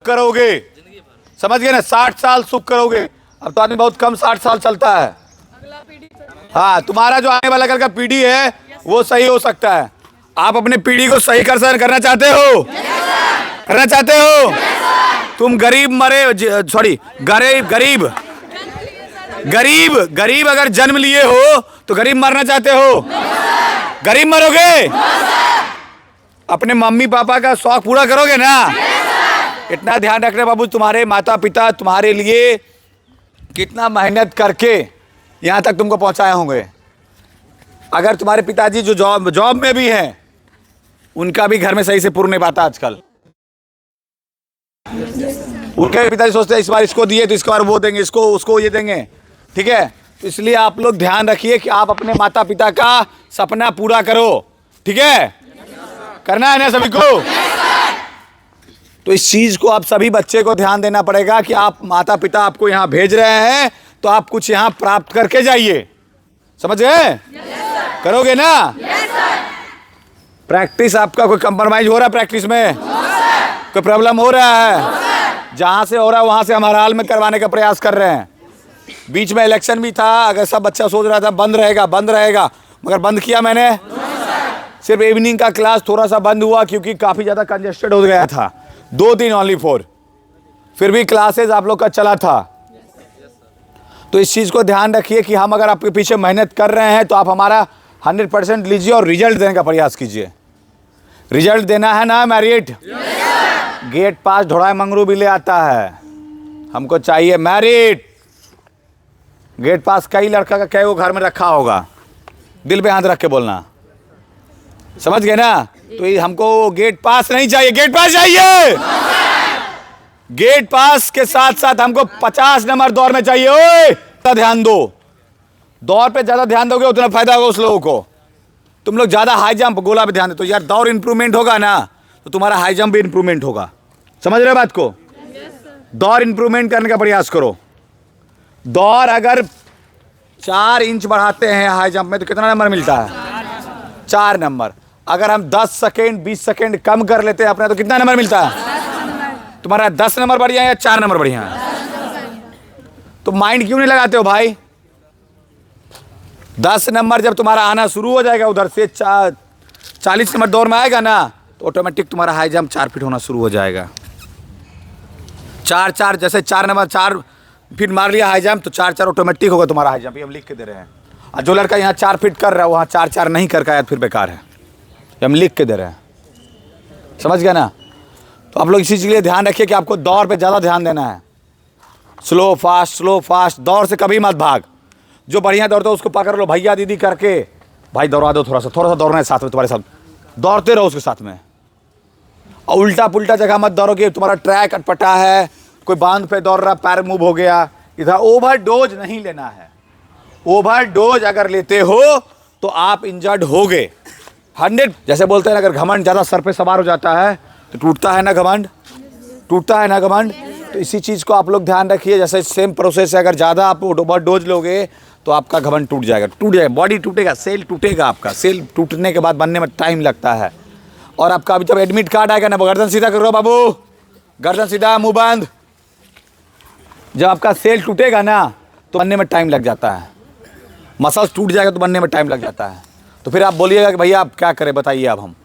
करोगे, समझ गए ना, 60 साल सुख करोगे। अब तो आदमी बहुत कम 60 साल चलता है। हाँ, तुम्हारा जो आने वाला कल का पीढ़ी है वो सही हो सकता है। आप अपने पीढ़ी को सही करना चाहते हो? करना चाहते हो? तुम गरीब मरे, सॉरी गरीब अगर जन्म लिए हो तो गरीब मरना चाहते हो? गरीब मरोगे? अपने मम्मी पापा का शौक पूरा करोगे ना? इतना ध्यान रखना बाबू, तुम्हारे माता पिता तुम्हारे लिए कितना मेहनत करके यहाँ तक तुमको पहुँचाए होंगे। अगर तुम्हारे पिताजी जो जॉब में भी हैं, उनका भी घर में सही से पूर्ण नहीं पाता आजकल। उनके पिताजी सोचते हैं इस बार इसको दिए तो इसके बार वो देंगे, इसको उसको ये देंगे, ठीक है। तो इसलिए आप लोग ध्यान रखिए कि आप अपने माता पिता का सपना पूरा करो, ठीक है। करना है ना सभी को? तो इस चीज को आप सभी बच्चे को ध्यान देना पड़ेगा कि आप माता पिता आपको यहाँ भेज रहे हैं तो आप कुछ यहाँ प्राप्त करके जाइए, समझ गए? करोगे ना? प्रैक्टिस आपका कोई कंप्रोमाइज हो रहा है? प्रैक्टिस में कोई प्रॉब्लम हो रहा है? जहां से हो रहा है वहां से हम हर हाल में करवाने का प्रयास कर रहे हैं। बीच में इलेक्शन भी था, अगर सब बच्चा सोच रहा था बंद रहेगा, मगर बंद किया मैंने। सिर्फ इवनिंग का क्लास थोड़ा सा बंद हुआ क्योंकि काफी ज्यादा कंजेस्टेड हो गया था, 2 दिन ओनली 4, फिर भी क्लासेस आप लोग का चला था। तो इस चीज को ध्यान रखिए कि हम अगर आपके पीछे मेहनत कर रहे हैं तो आप हमारा 100% लीजिए और रिजल्ट देने का प्रयास कीजिए। रिजल्ट देना है ना मैरिट? गेट पास ढोड़ा मंगरू भी ले आता है, हमको चाहिए मैरिट। गेट पास कई लड़का का कई वो घर में रखा होगा, दिल पे हाथ रख के बोलना, समझ गए ना? तो ये हमको गेट पास नहीं चाहिए, गेट पास चाहिए। गेट पास के साथ साथ हमको 50 नंबर दौड़ में चाहिए। ओए ध्यान दो, दौड़ पे ज्यादा ध्यान दोगे उतना फायदा होगा उस लोगों को। तुम लोग ज्यादा हाई जंप गोला पे ध्यान दे तो यार दौड़ इंप्रूवमेंट होगा ना, तो तुम्हारा हाई जंप भी इंप्रूवमेंट होगा। समझ रहे हो बात को? दौड़ इंप्रूवमेंट करने का प्रयास करो। दौड़ अगर 4 इंच बढ़ाते हैं हाई जंप में तो कितना नंबर मिलता है? 4 नंबर। अगर हम 10 सेकेंड 20 सेकेंड कम कर लेते हैं अपना तो कितना नंबर मिलता है? तुम्हारा 10 नंबर बढ़िया है या 4 नंबर बढ़िया है? तो माइंड क्यों नहीं लगाते हो भाई? 10 नंबर जब तुम्हारा आना शुरू हो जाएगा उधर से 40 नंबर दौड़ में आएगा ना, तो ऑटोमेटिक तुम्हारा हाई जंप 4 फीट होना शुरू हो जाएगा। 4 जैसे 4 नंबर 4 फीट मार लिया हाई जंप तो 4 ऑटोमेटिक होगा तुम्हारा हाई जंप। ये हम लिख के दे रहे हैं। और जो लड़का यहाँ 4 फीट कर रहा है वहाँ 4 नहीं कर पाया फिर बेकार है, ये हम लिख के दे रहे हैं, समझ गया ना? तो आप लोग इसी चीज़ के लिए ध्यान रखिए कि आपको दौड़ पे ज़्यादा ध्यान देना है। स्लो फास्ट, दौड़ से कभी मत भाग। जो बढ़िया दौड़ता है उसको पकड़ लो, भैया दीदी करके, भाई दौड़ा दो, थोड़ा सा दौड़ना है साथ में, तुम्हारे साथ दौड़ते रहो उसके साथ में। और उल्टा पुल्टा जगह मत दौड़ोगे, तुम्हारा ट्रैक अटपटा है, कोई बांध पे दौड़ रहा पैर मूव हो गया, इधर ओवरडोज नहीं लेना है। ओवरडोज अगर लेते हो तो आप इंजर्ड होगे 100। जैसे बोलते हैं अगर घमंड ज़्यादा सर पे सवार हो जाता है तो टूटता है ना घमंड, टूटता है ना घमंड। तो इसी चीज़ को आप लोग ध्यान रखिए। जैसे सेम प्रोसेस है, अगर ज़्यादा आप ओवरडोज लोगे तो आपका घमंड टूट जाएगा, बॉडी टूटेगा, सेल टूटेगा। आपका सेल टूटने के बाद बनने में टाइम लगता है। और आपका अभी जब एडमिट कार्ड आएगा ना, गर्दन सीधा करो बाबू, गर्दन सीधा, मुंह बंद। जब आपका सेल टूटेगा ना तो बनने में टाइम लग जाता है, मसल्स टूट जाएगा तो बनने में टाइम लग जाता है। तो फिर आप बोलिएगा कि भैया आप क्या करें बताइए अब हम।